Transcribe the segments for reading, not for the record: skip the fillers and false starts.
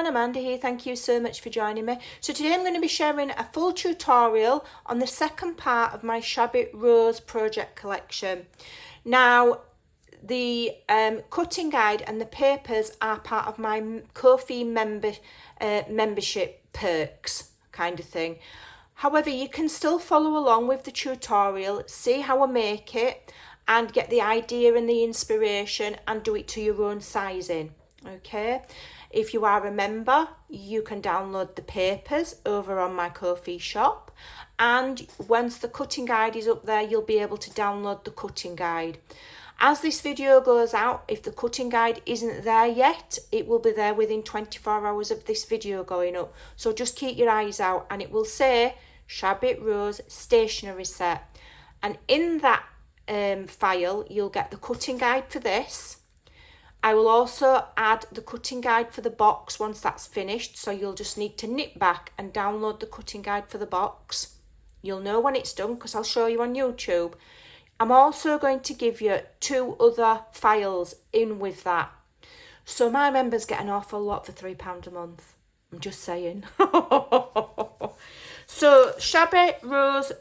everyone, Amanda here. Thank you so much for joining me. So today I'm going to be sharing a full tutorial on the second part of my Shabby Rose project collection. Now, the cutting guide and the papers are part of my Ko-fi membership perks kind of thing. However, you can still follow along with the tutorial, see how I make it, and get the idea and the inspiration and do it to your own sizing. Okay, if you are a member, you can download the papers over on my Ko-fi shop, and once the cutting guide is up there, you'll be able to download the cutting guide. As this video goes out, if the cutting guide isn't there yet, it will be there within 24 hours of this video going up. So just keep your eyes out, and it will say Shabby Rose stationery set. And in that file, you'll get the cutting guide for this. I will also add the cutting guide for the box once that's finished. So you'll just need to nip back and download the cutting guide for the box. You'll know when it's done because I'll show you on YouTube. I'm also going to give you 2 other files in with that. So my members get an awful lot for £3 a month. I'm just saying. So Shabby Rose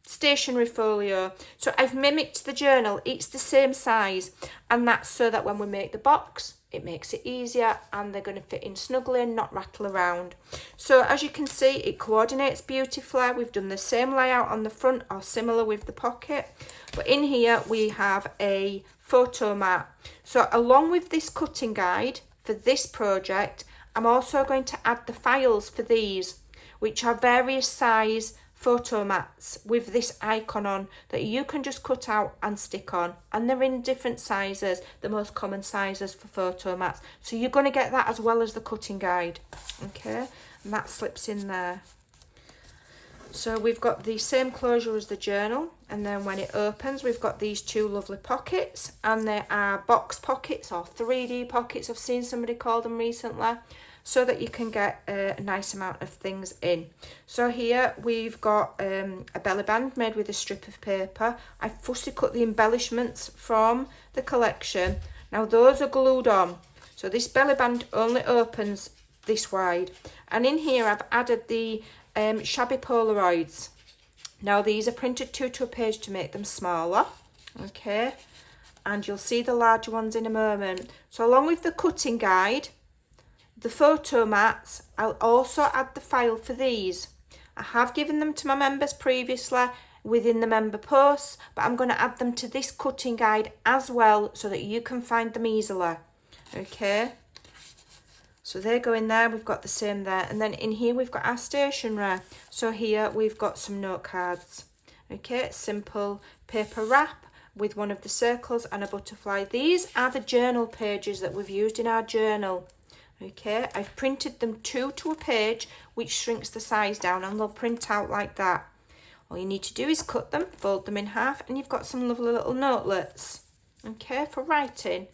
stationery folio. So I've mimicked the journal. It's the same size, and that's so that when we make the box, it makes it easier and they're going to fit in snugly and not rattle around. So as you can see, it coordinates beautifully. We've done the same layout on the front or similar with the pocket, but in here we have a photo mat. So along with this cutting guide for this project, I'm also going to add the files for these, which are various size photo mats with this icon on that you can just cut out and stick on, and they're in different sizes, the most common sizes for photo mats. So you're going to get that as well as the cutting guide. Okay, and that slips in there. So we've got the same closure as the journal, and then when it opens we've got these 2 lovely pockets, and they are box pockets or 3D pockets. I've seen somebody call them recently, so that you can get a nice amount of things in. So here we've got a belly band made with a strip of paper. I fussy cut the embellishments from the collection. Now those are glued on. So this belly band only opens this wide. And in here I've added the Shabby Polaroids. Now these are printed 2 to a page to make them smaller. Okay, and you'll see the larger ones in a moment. So along with the cutting guide, the photo mats, I'll also add the file for these. I have given them to my members previously within the member posts, but I'm going to add them to this cutting guide as well so that you can find them easily. Okay, so they go in there. We've got the same there, and then in here we've got our stationery. So here we've got some note cards. Okay, simple paper wrap with one of the circles and a butterfly. These are the journal pages that we've used in our journal. Okay, I've printed them 2 to a page, which shrinks the size down, and they'll print out like that. All you need to do is cut them, fold them in half, and you've got some lovely little notelets, okay, for writing.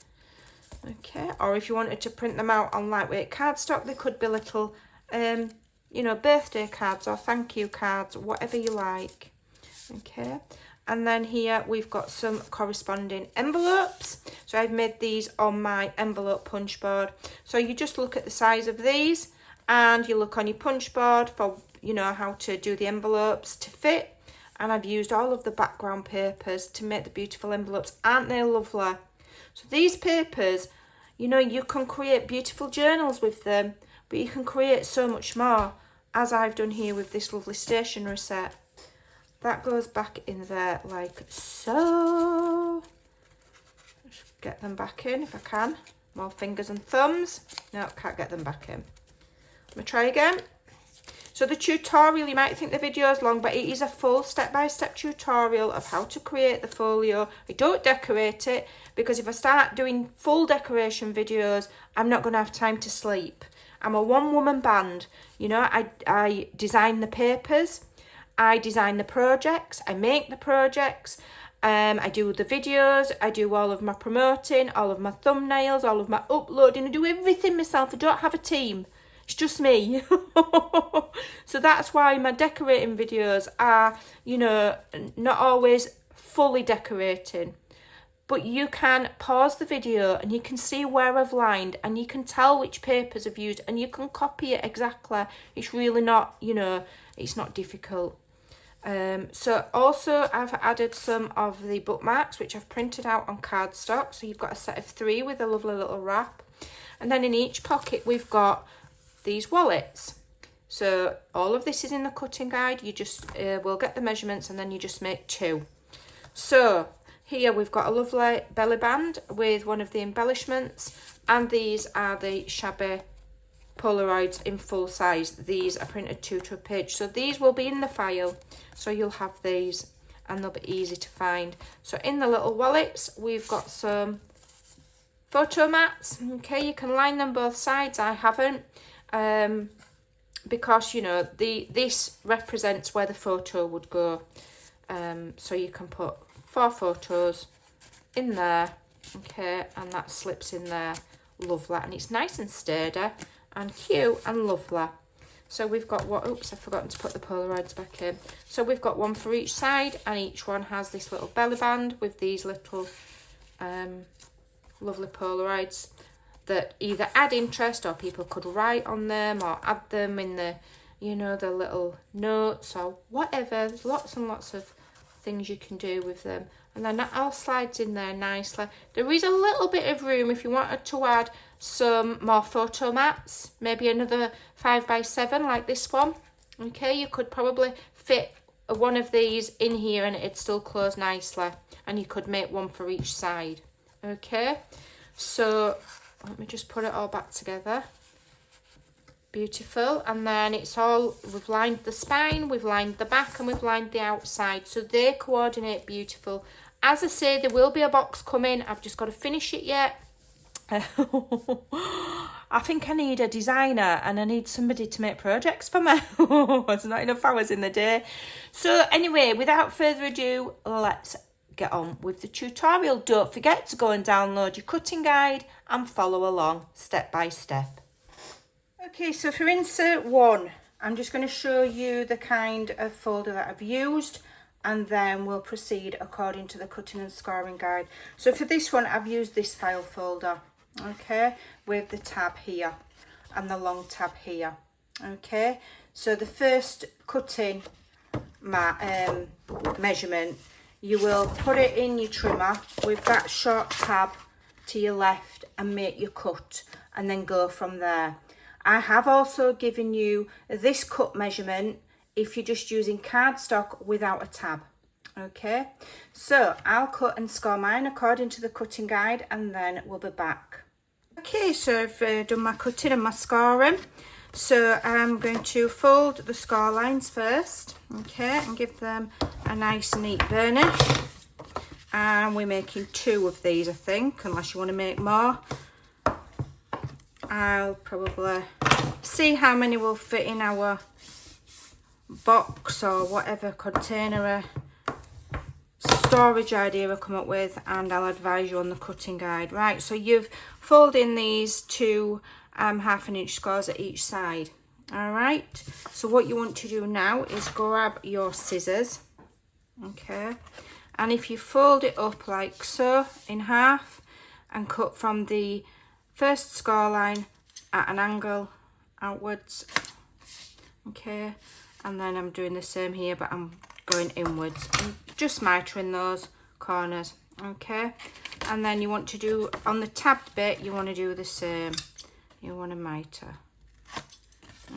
Okay, or if you wanted to print them out on lightweight cardstock, they could be little, you know, birthday cards or thank you cards, whatever you like. Okay, and then here we've got some corresponding envelopes. So I've made these on my envelope punch board. So you just look at the size of these, and you look on your punch board for, you know, how to do the envelopes to fit. And I've used all of the background papers to make the beautiful envelopes. Aren't they lovely? So these papers, you know, you can create beautiful journals with them, but you can create so much more, as I've done here with this lovely stationery set. That goes back in there like so. Just get them back in if I can. More fingers and thumbs. No, can't get them back in. Let me try again. So the tutorial, you might think the video is long, but it is a full step-by-step tutorial of how to create the folio. I don't decorate it because if I start doing full decoration videos, I'm not going to have time to sleep. I'm a one-woman band. You know, I design the papers. I design the projects, I make the projects, I do the videos, I do all of my promoting, all of my thumbnails, all of my uploading. I do everything myself. I don't have a team. It's just me. So that's why my decorating videos are, you know, not always fully decorating. but you can pause the video and you can see where I've lined and you can tell which papers I've used and you can copy it exactly. It's really not, you know, it's not difficult. So also I've added some of the bookmarks which I've printed out on cardstock. So you've got a set of 3 with a lovely little wrap. And then in each pocket we've got these wallets. So all of this is in the cutting guide. You just will get the measurements and then you just make 2. So here we've got a lovely belly band with one of the embellishments, and these are the Shabby Polaroids in full size. These are printed 2 to a page, so these will be in the file, so you'll have these and they'll be easy to find. So in the little wallets we've got some photo mats. Okay, you can line them both sides. I haven't because, you know, this represents where the photo would go. So you can put 4 photos in there, okay, and that slips in there, lovely, and it's nice and sturdy and cute and lovely. So we've got oops, I've forgotten to put the Polaroids back in. So we've got one for each side, and each one has this little belly band with these little lovely Polaroids that either add interest, or people could write on them or add them in the, you know, the little notes or whatever. There's lots and lots of things you can do with them, and then that all slides in there nicely. There is a little bit of room if you wanted to add some more photo mats, maybe another 5x7 like this one. Okay, you could probably fit one of these in here and it'd still close nicely, and you could make one for each side. Okay, so let me just put it all back together. Beautiful. And then it's all, we've lined the spine, we've lined the back, and we've lined the outside, so they coordinate beautiful. As I say, there will be a box coming. I've just got to finish it yet. I think I need a designer and I need somebody to make projects for me. There's not enough hours in the day. So anyway, without further ado, let's get on with the tutorial. Don't forget to go and download your cutting guide and follow along step by step. Okay, so for insert 1, I'm just going to show you the kind of folder that I've used, and then we'll proceed according to the cutting and scoring guide. So for this one, I've used this file folder, okay, with the tab here and the long tab here. Okay, so the first cutting measurement, you will put it in your trimmer with that short tab to your left and make your cut, and then go from there. I have also given you this cut measurement if you're just using cardstock without a tab. Okay, so I'll cut and score mine according to the cutting guide, and then we'll be back. Okay, so I've done my cutting and my scoring. So I'm going to fold the score lines first, okay, and give them a nice neat burnish. And we're making 2 of these, I think, unless you want to make more. I'll probably see how many will fit in our box or whatever container storage idea I come up with, and I'll advise you on the cutting guide. Right, so you've folded in these 2 1/2 inch scores at each side. All right, so what you want to do now is grab your scissors, okay, and if you fold it up like so in half and cut from the first score line at an angle outwards, okay, and then I'm doing the same here, but I'm going inwards and just mitering those corners, okay, and then you want to do on the tabbed bit, you want to do the same, you want to miter,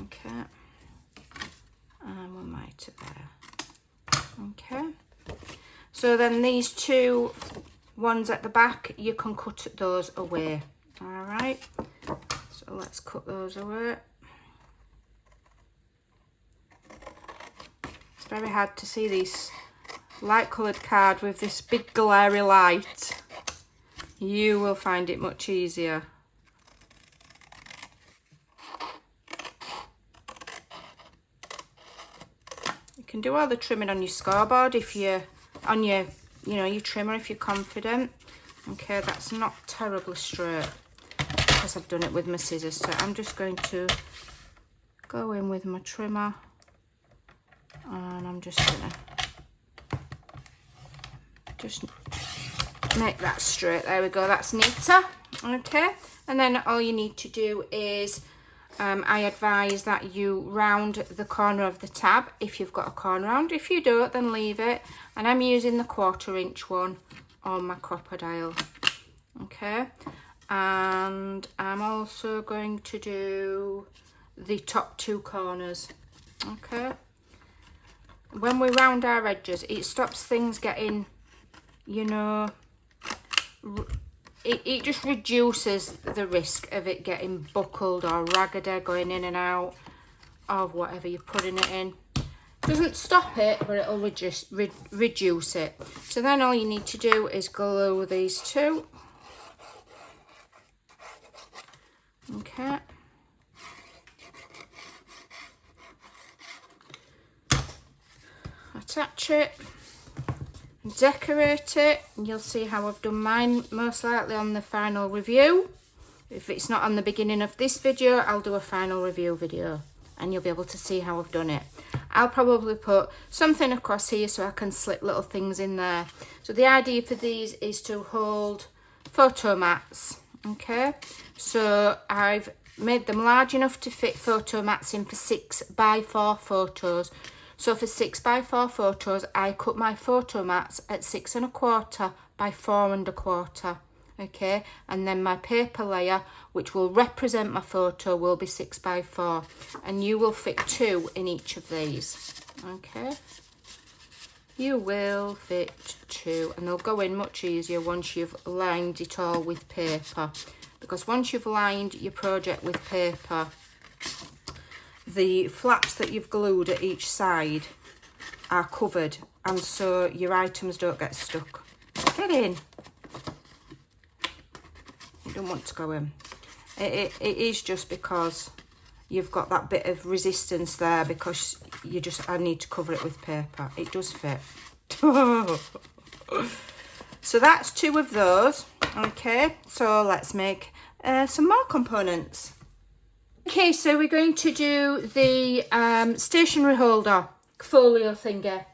okay, and we'll miter there, okay. So then these 2 ones at the back, you can cut those away. All right, so let's cut those away. It's very hard to see these light coloured card with this big glary light. You will find it much easier. You can do all the trimming on your scoreboard if you're on your, you know, your trimmer if you're confident. Okay, that's not terribly straight because I've done it with my scissors, so I'm just going to go in with my trimmer and I'm just gonna make that straight. There we go, that's neater. Okay, and then all you need to do is I advise that you round the corner of the tab if you've got a corner round. If you don't, then leave it. And I'm using the 1/4 inch one on my crocodile. Okay, and I'm also going to do the top 2 corners. Okay, when we round our edges, it stops things getting, you know, it just reduces the risk of it getting buckled or raggedy, going in and out of whatever you're putting it in. Doesn't stop it, but it'll reduce it. So then all you need to do is glue these 2. Okay. Attach it. Decorate it, and you'll see how I've done mine most likely on the final review. If it's not on the beginning of this video, I'll do a final review video and you'll be able to see how I've done it. I'll probably put something across here so I can slip little things in there. So the idea for these is to hold photo mats. Okay, so I've made them large enough to fit photo mats in for 6x4 photos. So for 6x4 photos, I cut my photo mats at 6 1/4 by 4 1/4. Okay, and then my paper layer, which will represent my photo, will be 6x4, and you will fit 2 in each of these. Okay, you will fit 2, and they'll go in much easier once you've lined it all with paper, because once you've lined your project with paper, the flaps that you've glued at each side are covered, and so your items don't get stuck. Get in. You don't want to go in. It is just because you've got that bit of resistance there, because I need to cover it with paper. It does fit. So that's 2 of those. Okay, so let's make some more components. Okay, so we're going to do the stationery holder folio thingy.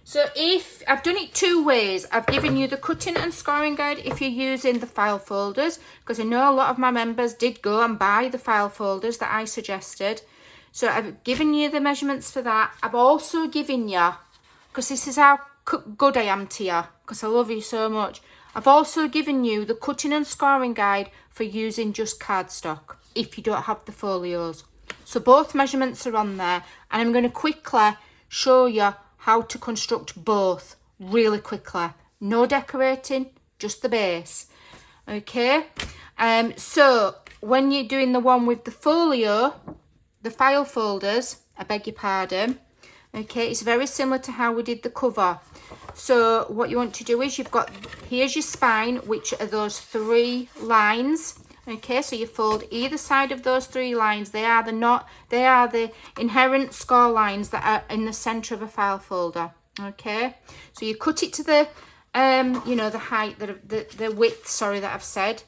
So if I've done it 2 ways, I've given you the cutting and scoring guide if you're using the file folders, because I know a lot of my members did go and buy the file folders that I suggested. So I've given you the measurements for that. I've also given you, because this is how good I am to you, because I love you so much, I've also given you the cutting and scoring guide for using just cardstock if you don't have the folios. So both measurements are on there, and I'm going to quickly show you how to construct both really quickly. No decorating, just the base. Okay, so when you're doing the one with the folio, the file folders, I beg your pardon, okay, it's very similar to how we did the cover. So what you want to do is here's your spine, which are those 3 lines. Okay, so you fold either side of those 3 lines. They are the inherent score lines that are in the center of a file folder. Okay, so you cut it to the you know, the height, the width, sorry, that I've said,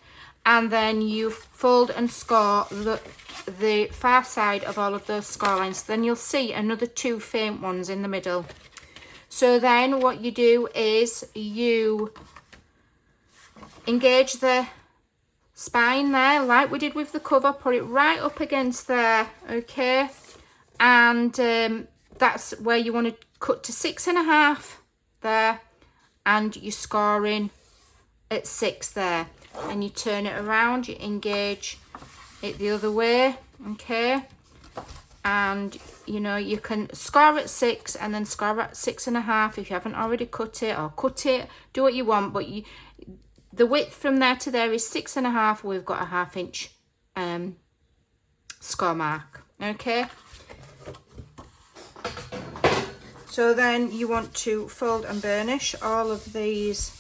and then you fold and score the far side of all of those score lines. Then you'll see another 2 faint ones in the middle. So then what you do is you engage the spine there, like we did with the cover, put it right up against there, okay? And that's where you want to cut to 6 1/2 there, and you're scoring at 6 there. And you turn it around, you engage it the other way, okay? And you know, you can score at 6 and then score at 6 1/2 if you haven't already cut it, or cut it, do what you want, but the width from there to there is 6 1/2. We've got a 1/2 inch score mark. Okay, so then you want to fold and burnish all of these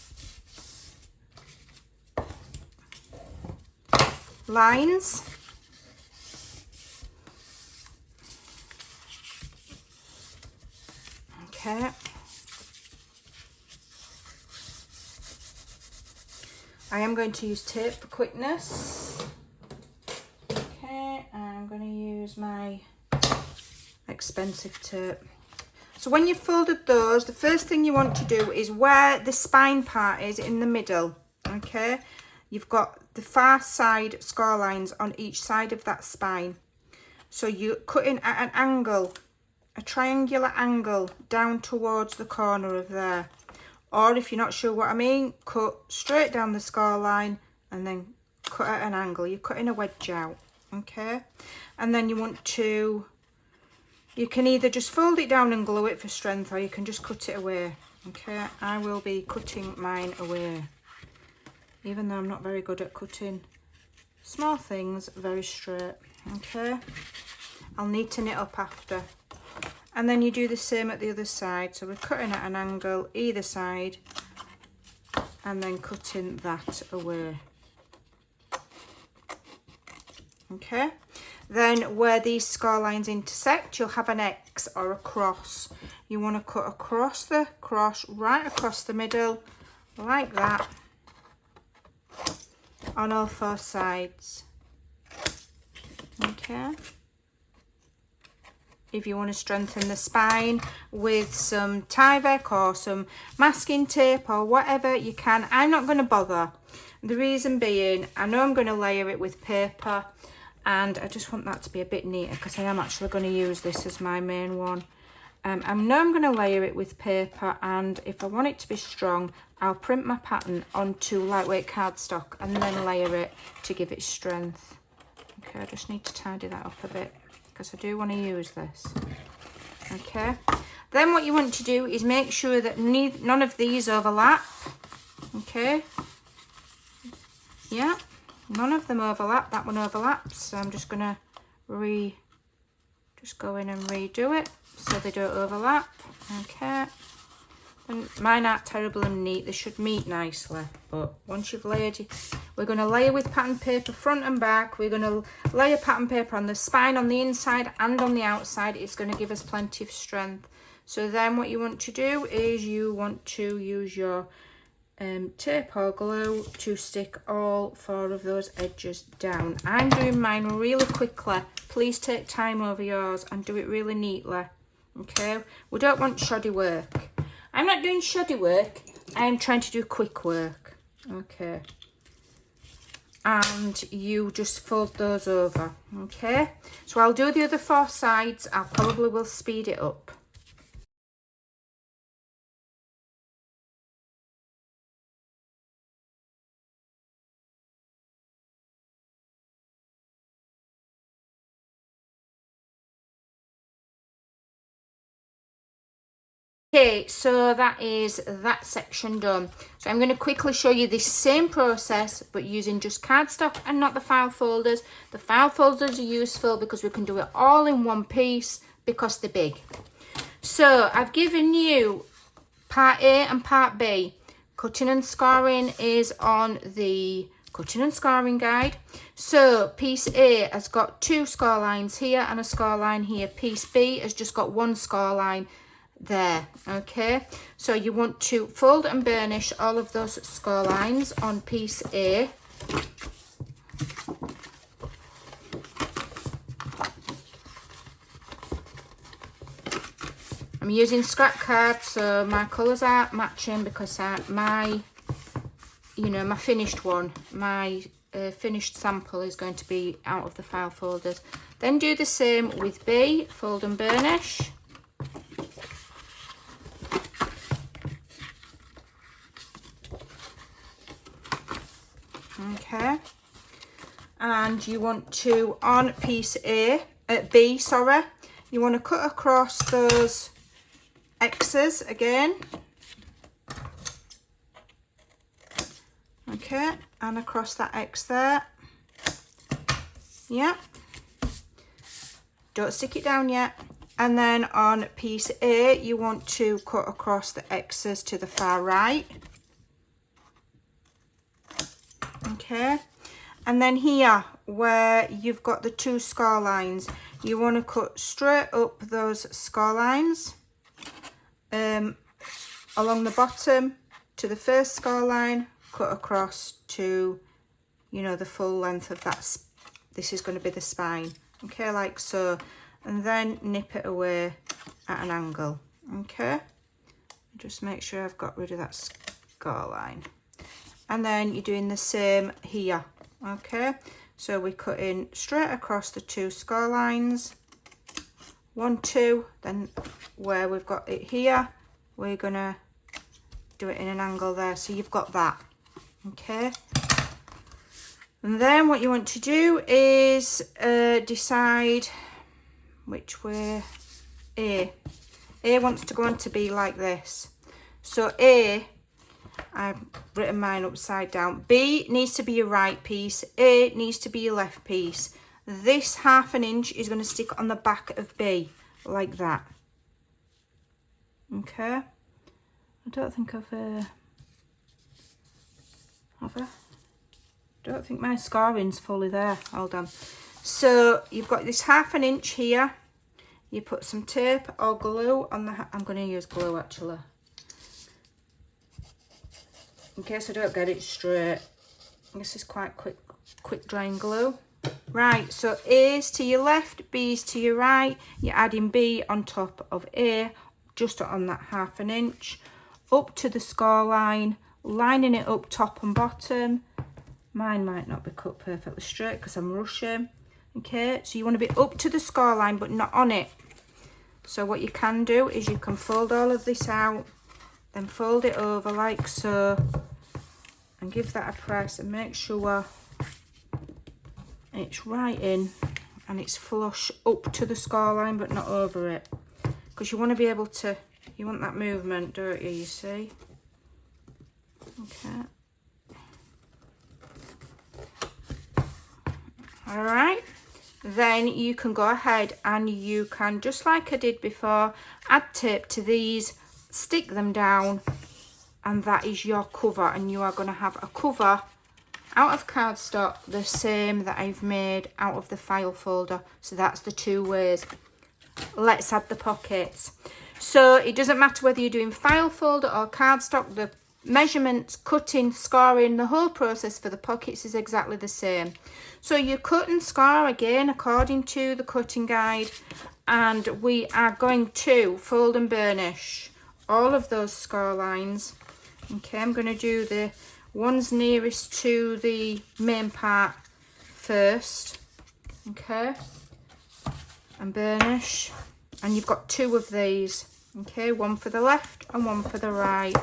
lines. Okay, I am going to use tape for quickness. Okay, I'm going to use my expensive tape. So when you've folded those, the first thing you want to do is where the spine part is in the middle, okay? You've got the far side score lines on each side of that spine. So you're cutting at an angle, a triangular angle down towards the corner of there. Or if you're not sure what I mean, cut straight down the score line and then cut at an angle. You're cutting a wedge out, okay? And then you want to, you can either just fold it down and glue it for strength, or you can just cut it away, okay? I will be cutting mine away, even though I'm not very good at cutting small things very straight, okay? I'll need to knit up after. And then you do the same at the other side. So we're cutting at an angle either side and then cutting that away. Okay, then where these score lines intersect, you'll have an X or a cross. You want to cut across the cross, right across the middle, like that, on all four sides. Okay. If you want to strengthen the spine with some Tyvek or some masking tape or whatever, you can. I'm not going to bother. The reason being, I know I'm going to layer it with paper, and I just want that to be a bit neater because I am actually going to use this as my main one. I know I'm going to layer it with paper, and if I want it to be strong, I'll print my pattern onto lightweight cardstock and then layer it to give it strength. Okay, I just need to tidy that up a bit because I do want to use this. Okay, then what you want to do is make sure that none of these overlap. Okay, yeah, none of them overlap. That one overlaps, so I'm just gonna just go in and redo it so they don't overlap. Okay, and mine aren't terrible and neat, they should meet nicely, but once you've layered, we're going to layer with pattern paper front and back. We're going to layer pattern paper on the spine, on the inside and on the outside. It's going to give us plenty of strength. So then what you want to do is you want to use your tape or glue to stick all four of those edges down. I'm doing mine really quickly. Please take time over yours and do it really neatly. Okay, we don't want shoddy work. I'm not doing shoddy work, I'm trying to do quick work. Okay, and you just fold those over. Okay, so I'll do the other four sides. I probably will speed it up. Okay, so that is that section done. So I'm going to quickly show you this same process, but using just cardstock and not the file folders. The file folders are useful because we can do it all in one piece because they're big. So I've given you part A and part B. Cutting and scoring is on the cutting and scoring guide. So piece A has got 2 score lines here and a score line here. Piece B has just got 1 score line there. Okay, so you want to fold and burnish all of those score lines on piece A. I'm using scrap card, so my colours are matching because my finished one, my finished sample is going to be out of the file folders. Then do the same with B, fold and burnish. Okay, and you want to, on piece B, sorry, you want to cut across those X's again. Okay, and across that X there. Yeah, don't stick it down yet. And then on piece A, you want to cut across the X's to the far right. Okay, and then here where you've got the 2 score lines, you want to cut straight up those score lines along the bottom to the first score line, cut across to, the full length of that. This is going to be the spine. Okay, like so, and then nip it away at an angle. Okay, just make sure I've got rid of that score line. And then you're doing the same here. Okay, so we cut in straight across the 2 score lines, 1, 2, then where we've got it here, we're gonna do it in an angle there, so you've got that. Okay, and then what you want to do is decide which way. A wants to go on to be like this, so A, I've written mine upside down. B needs to be your right piece, A needs to be your left piece. This 1/2 inch is going to stick on the back of B like that. Okay, I don't think I've have I? Don't think my scoring's fully there. Hold on. So you've got this 1/2 inch here. You put some tape or glue on the, I'm going to use glue actually, in case I don't get it straight. This is quite quick drying glue. Right, so A's to your left, B's to your right. You're adding B on top of A, just on that 1/2 inch, up to the score line, lining it up top and bottom. Mine might not be cut perfectly straight because I'm rushing. Okay, so you want to be up to the score line but not on it. So what you can do is you can fold all of this out, then fold it over like so, and give that a press and make sure it's right in and it's flush up to the score line but not over it, because you want to be able to, you want that movement, don't you see? Okay, all right, then you can go ahead and you can, just like I did before, add tape to these, stick them down, and that is your cover. And you are going to have a cover out of cardstock, the same that I've made out of the file folder. So that's the 2 ways. Let's add the pockets. So it doesn't matter whether you're doing file folder or cardstock, the measurements, cutting, scoring, the whole process for the pockets is exactly the same. So you cut and score again according to the cutting guide, and we are going to fold and burnish all of those score lines. Okay, I'm going to do the ones nearest to the main part first. Okay, and burnish, and you've got 2 of these. Okay, one for the left and one for the right.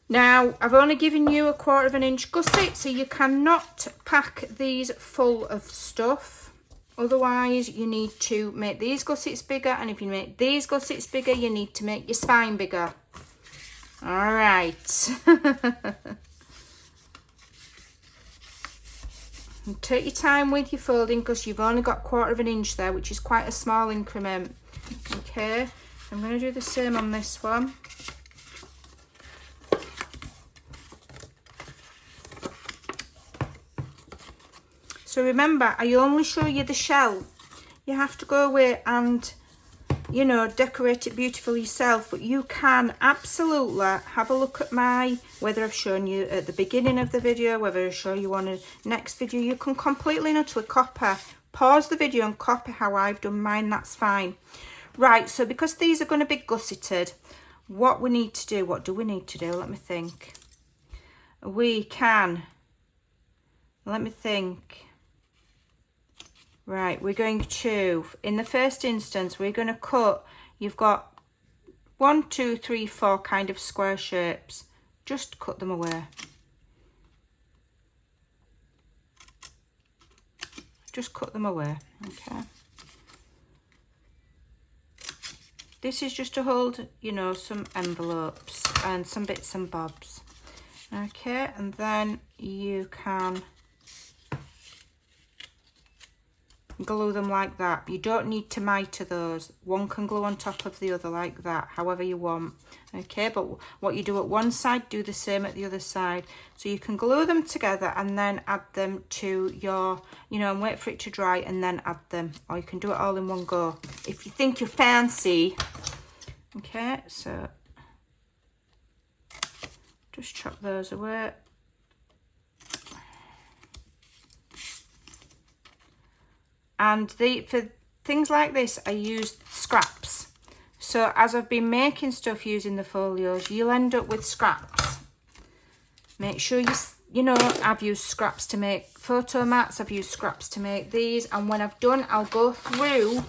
Now, I've only given you a 1/4 inch gusset, so you cannot pack these full of stuff. Otherwise, you need to make these gussets bigger, and if you make these gussets bigger, you need to make your spine bigger. All right. And take your time with your folding, because you've only got 1/4 inch there, which is quite a small increment. Okay, I'm going to do the same on this one. So remember, I only show you the shell. You have to go away and, you know, decorate it beautifully yourself. But you can absolutely have a look at whether I've shown you at the beginning of the video, whether I show you on a next video. You can completely and utterly copy. Pause the video and copy how I've done mine, that's fine. Right, so because these are going to be gusseted, what do we need to do? Let me think. We can, let me think. Right, we're going to, in the first instance, we're going to cut, you've got 1, 2, 3, 4 kind of square shapes. Just cut them away. Just cut them away, okay. This is just to hold, you know, some envelopes and some bits and bobs. Okay, and then you can glue them like that. You don't need to mitre those. One can glue on top of the other like that, however you want. Okay, but what you do at one side, do the same at the other side. So you can glue them together and then add them to your, you know, and wait for it to dry and then add them. Or you can do it all in one go if you think you're fancy. Okay, so just chop those away. And for things like this, I use scraps. So as I've been making stuff using the folios, you'll end up with scraps. Make sure you know, I've used scraps to make photo mats, I've used scraps to make these, and when I've done, I'll go through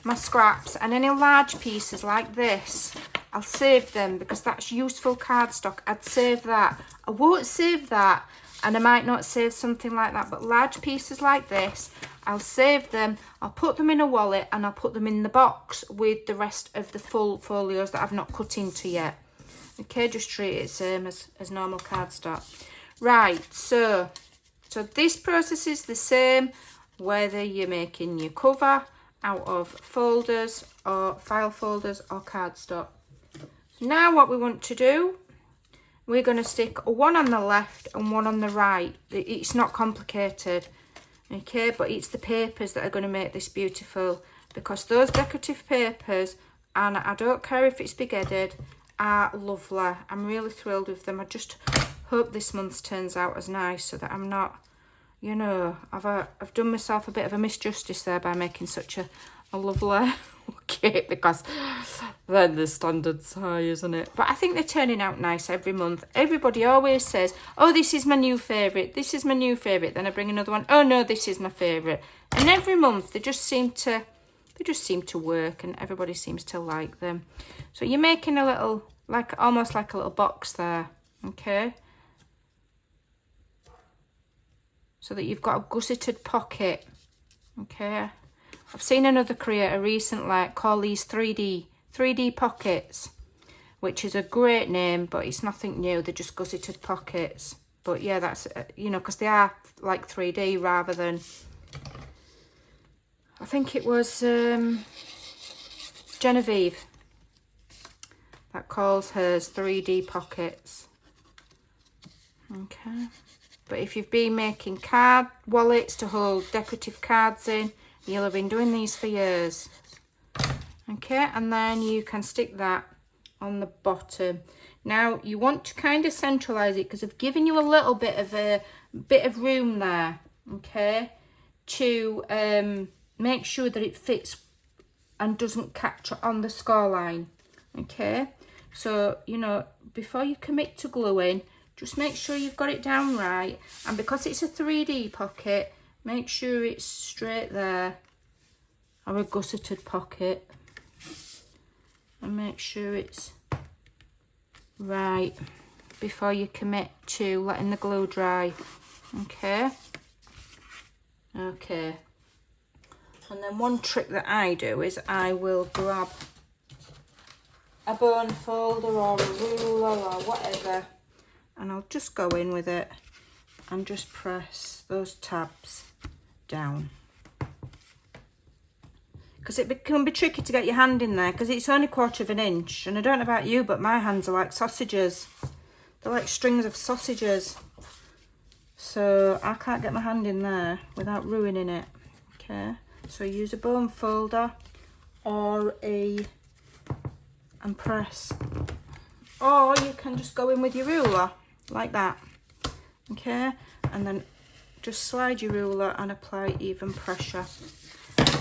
my scraps, and any large pieces like this, I'll save them because that's useful cardstock. I'd save that. I won't save that, and I might not save something like that, but large pieces like this, I'll save them, I'll put them in a wallet, and I'll put them in the box with the rest of the full folios that I've not cut into yet. Okay, just treat it same as normal cardstock. Right, so this process is the same whether you're making your cover out of folders or file folders or cardstock. Now what we want to do, we're going to stick one on the left and one on the right. It's not complicated, okay, but it's the papers that are going to make this beautiful, because those decorative papers, and I don't care if it's big-headed, are lovely. I'm really thrilled with them. I just hope this month's turns out as nice so that I'm not, you know, I've done myself a bit of a misjustice there by making such a lovely cake, because then the standard's high, isn't it? But I think they're turning out nice every month. Everybody always says, oh, this is my new favourite, this is my new favourite. Then I bring another one, oh no, this is my favourite. And every month they just seem to work, and everybody seems to like them. So you're making a little, like almost like a little box there, okay? So that you've got a gusseted pocket, okay? I've seen another creator recently call these 3D pockets, which is a great name, but it's nothing new. They're just gusseted pockets. But yeah, that's, you know, because they are like 3D rather than, I think it was Genevieve that calls hers 3D pockets. Okay. But if you've been making card wallets to hold decorative cards in, you'll have been doing these for years. Okay, and then you can stick that on the bottom. Now you want to kind of centralize it because I've given you a little bit of room there, okay, to make sure that it fits and doesn't catch on the score line. Okay, so you know, before you commit to gluing, just make sure you've got it down right, and because it's a 3D pocket, make sure it's straight there, or a gusseted pocket, and make sure it's right before you commit to letting the glue dry. Okay, and then one trick that I do is I will grab a bone folder or a ruler or whatever, and I'll just go in with it and just press those tabs down, because it can be tricky to get your hand in there because it's only 1/4 inch, and I don't know about you, but my hands are like sausages. They're like strings of sausages, so I can't get my hand in there without ruining it. Okay, so use a bone folder or and press, or you can just go in with your ruler like that. Okay, and then just slide your ruler and apply even pressure,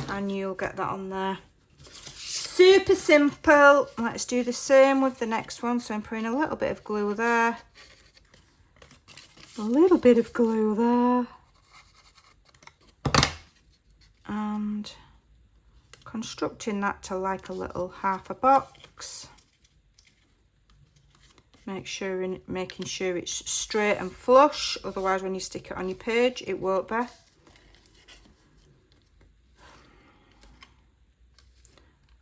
and you'll get that on there. Super simple. Let's do the same with the next one. So I'm putting a little bit of glue there, a little bit of glue there, and constructing that to like a little half a box. Making sure it's straight and flush, otherwise when you stick it on your page it won't be.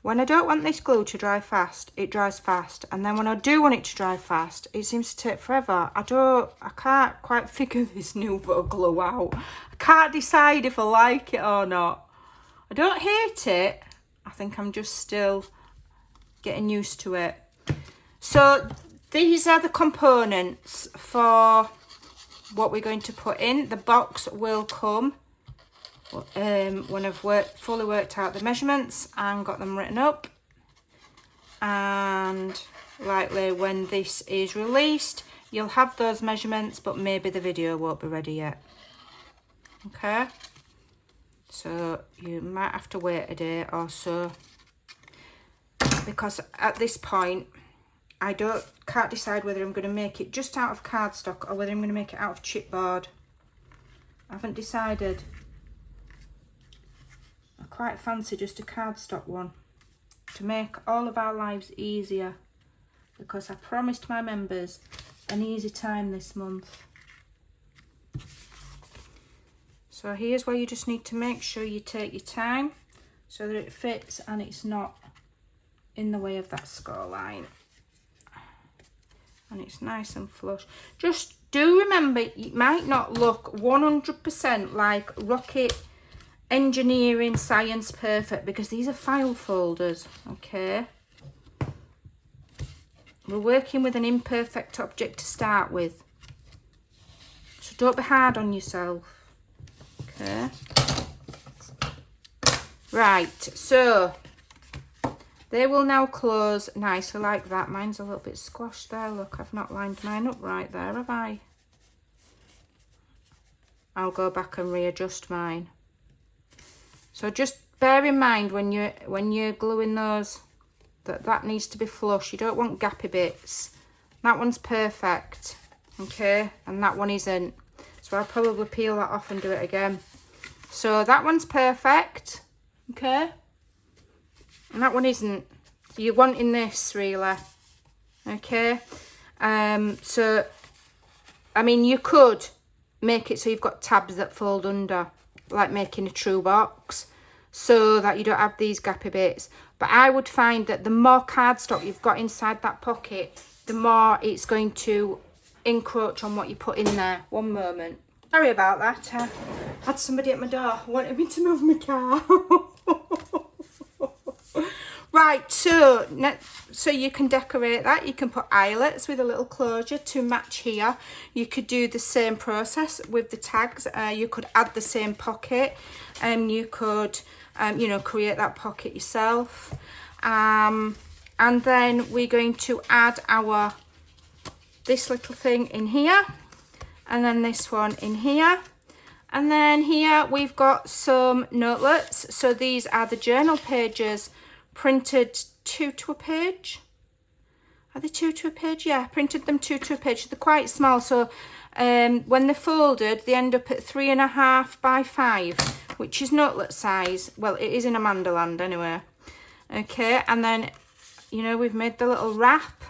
When I don't want this glue to dry fast, it dries fast, and then when I do want it to dry fast, it seems to take forever. I can't quite figure this Nouveau glue out. I can't decide if I like it or not. I don't hate it, I think I'm just still getting used to it. So these are the components for what we're going to put in. The box will come when I've fully worked out the measurements and got them written up, and likely when this is released you'll have those measurements, but maybe the video won't be ready yet. Okay, so you might have to wait a day or so. because at this point I can't decide whether I'm going to make it just out of cardstock or whether I'm going to make it out of chipboard. I haven't decided. I quite fancy just a cardstock one to make all of our lives easier, because I promised my members an easy time this month. So here's where you just need to make sure you take your time so that it fits and it's not in the way of that score line. And it's nice and flush. Just do remember, it might not look 100% like rocket engineering science perfect, because these are file folders, okay? We're working with an imperfect object to start with, so don't be hard on yourself, okay? Right, so they will now close nicely like that. Mine's a little bit squashed there. Look, I've not lined mine up right there, have I? I'll go back and readjust mine. So just bear in mind when you're gluing those that needs to be flush. You don't want gappy bits. That one's perfect, okay, and that one isn't. So I'll probably peel that off and do it again. So that one's perfect, okay, and that one isn't. So you're wanting this really, okay. So I mean, you could make it so you've got tabs that fold under, like making a true box, so that you don't have these gappy bits. But I would find that the more cardstock you've got inside that pocket, the more it's going to encroach on what you put in there. One moment. Sorry about that. I had somebody at my door wanting me to move my car. Right, so you can decorate that. You can put eyelets with a little closure to match here. You could do the same process with the tags. You could add the same pocket, and you could, you know, create that pocket yourself. And then we're going to add this little thing in here, and then this one in here. And then here we've got some notelets. So these are the journal pages, printed 2 to a page. Are they 2 to a page? Yeah, printed them 2 to a page. They're quite small, so when they're folded they end up at 3.5 by 5, which is notelet size. Well, it is in Amanda Land anyway. Okay, and then, you know, we've made the little wrap.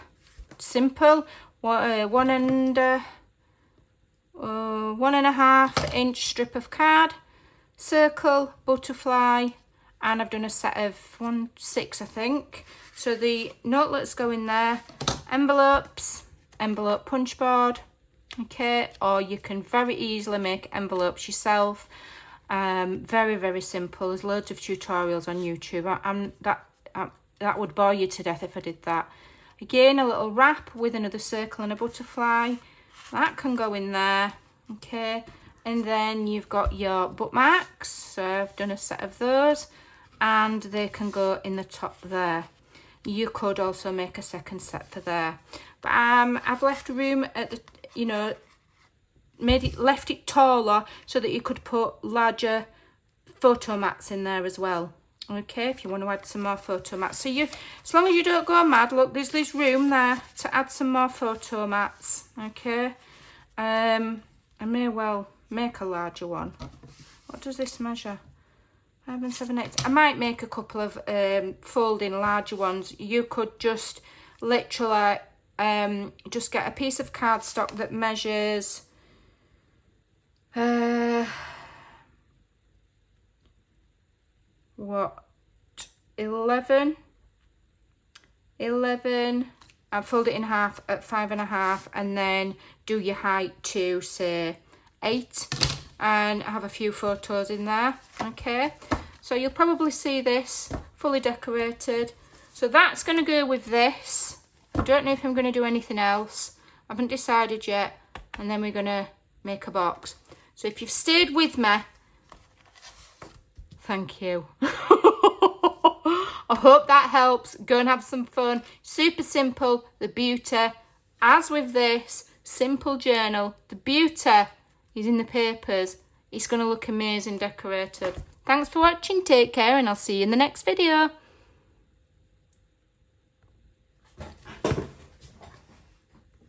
Simple. 1.5 inch strip of card, circle, butterfly, and I've done a set of 6, I think. So the notelets go in there, envelopes, envelope punch board, okay, or you can very easily make envelopes yourself. Very, very simple. There's loads of tutorials on YouTube. That would bore you to death if I did that. Again, a little wrap with another circle and a butterfly. That can go in there, okay. And then you've got your bookmarks. So I've done a set of those, and they can go in the top there. You could also make a second set for there, but I've left room at the, you know, left it taller so that you could put larger photo mats in there as well, okay, if you want to add some more photo mats. So as long as you don't go mad, look, there's room there to add some more photo mats, okay. I may well make a larger one. What does this measure? 5 and 7, 8. I might make a couple of folding larger ones. You could just literally just get a piece of cardstock that measures 11, and fold it in half at 5.5, and then do your height to say 8, and have a few photos in there, okay. So you'll probably see this fully decorated. So that's going to go with this. I don't know if I'm going to do anything else. I haven't decided yet. And then we're going to make a box. So if you've stayed with me, thank you. I hope that helps. Go and have some fun. Super simple. The beauty, as with this simple journal, the beauty is in the papers. It's going to look amazing decorated. Thanks for watching. Take care, and I'll see you in the next video.